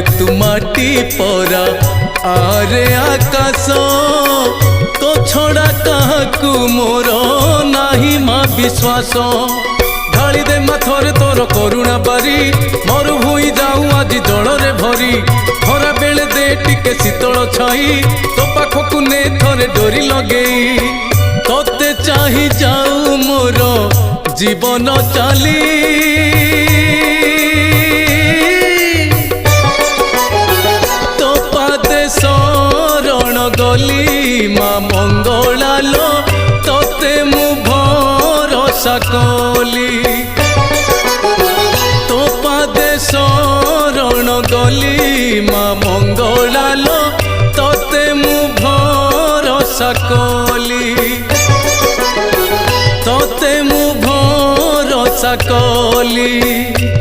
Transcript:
आरे तू माटी परा आरे आकाश तो छड़ा काहाकू मोर नाही माँ विश्वास ढाली दे माथरे तोर करुणा बारी मरु हुई जाऊँ आज जलरे भरी खरा बेले दे टिके शीतल छाई तो पाखकू ने थरे डोरी लगेई तोते चाही जाऊ मोर जीवन चाली तो पादे शरण गली माँ मंगला लो तोते मु भरोसा कली तो पादे शरण गली माँ मंगला लो तोते मु भरोसा कली तोते मु भरोसा कली।